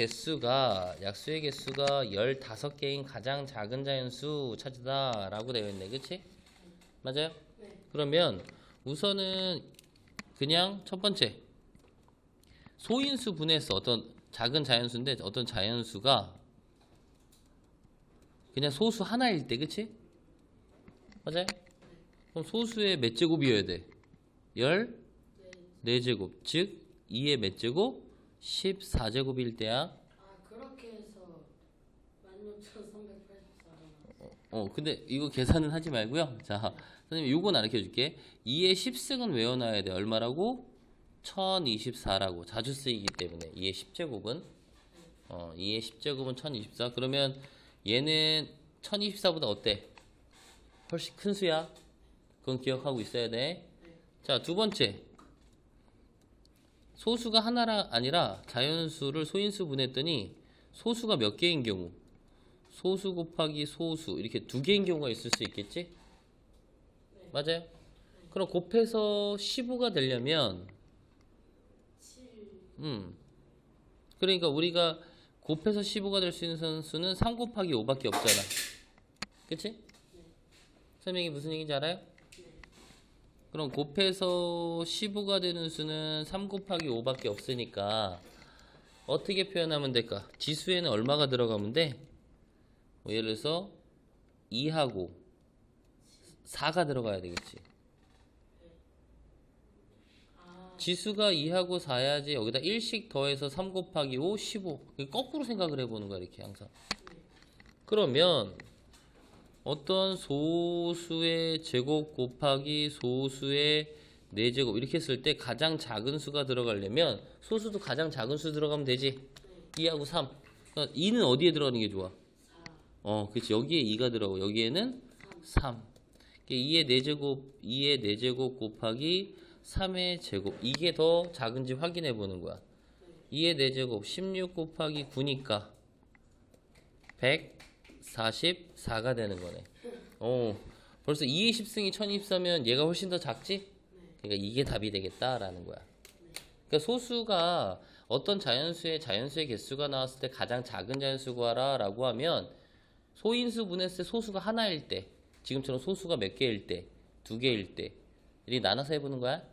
개수가 약수의 개수가 15개인 가장 작은 자연수 찾으다 라고 되어 있네. 그치? 맞아요? 네. 그러면 우선은 그냥 첫 번째 소인수 분해서 어떤 작은 자연수인데 어떤 자연수가 그냥 소수 하나일 때, 그치? 맞아요? 그럼 소수의 몇 제곱이어야 돼? 14제곱. 즉 2의 몇 제곱? 14제곱일 때야. 아, 그렇게 해서 16,384가 근데 이거 계산은 하지 말고요. 자, 선생님 요건 알려 줄게. 2의 10승은 외워놔야 돼. 얼마라고? 1024라고. 자주 쓰이기 때문에 2의 10제곱은 2의 10제곱은 1024. 그러면 얘는 1024보다 어때? 훨씬 큰 수야. 그건 기억하고 있어야 돼. 자, 두 번째. 소수가 하나가 아니라 자연수를 소인수 분했더니 소수가 몇 개인 경우? 소수 곱하기 소수 이렇게 두 개인 경우가 있을 수 있겠지? 맞아요? 그럼 곱해서 15가 되려면 7. 그러니까 우리가 곱해서 15가 될 수 있는 수는 3 곱하기 5밖에 없잖아. 그치? 선생님이 무슨 얘기인지 알아요? 그럼 곱해서 15가 되는 수는 3 곱하기 5밖에 없으니까 어떻게 표현하면 될까? 지수에는 얼마가 들어가면 돼? 뭐 예를 들어서 2하고 4가 들어가야 되겠지. 지수가 2하고 4야지 여기다 1씩 더해서 3 곱하기 5, 15. 거꾸로 생각을 해보는 거야 이렇게 항상. 그러면 어떤 소수의 제곱 곱하기 소수의 4제곱 이렇게 했을 때 가장 작은 수가 들어가려면 소수도 가장 작은 수 들어가면 되지. 2하고 3. 그러니까 2는 어디에 들어가는 게 좋아? 4. 그치. 여기에 2가 들어가고 여기에는 3. 2의 4제곱 곱하기 3의 제곱. 이게 더 작은지 확인해 보는 거야. 2의 4제곱 16 곱하기 9니까 144가 되는 거네. 벌써 2의 10승이 1024면 얘가 훨씬 더 작지? 그러니까 이게 답이 되겠다라는 거야. 그러니까 소수가 어떤 자연수의 개수가 나왔을 때 가장 작은 자연수 구하라 라고 하면 소인수 분했을 때 소수가 하나일 때, 지금처럼 소수가 몇 개일 때, 2개일 때, 이렇게 나눠서 해보는 거야.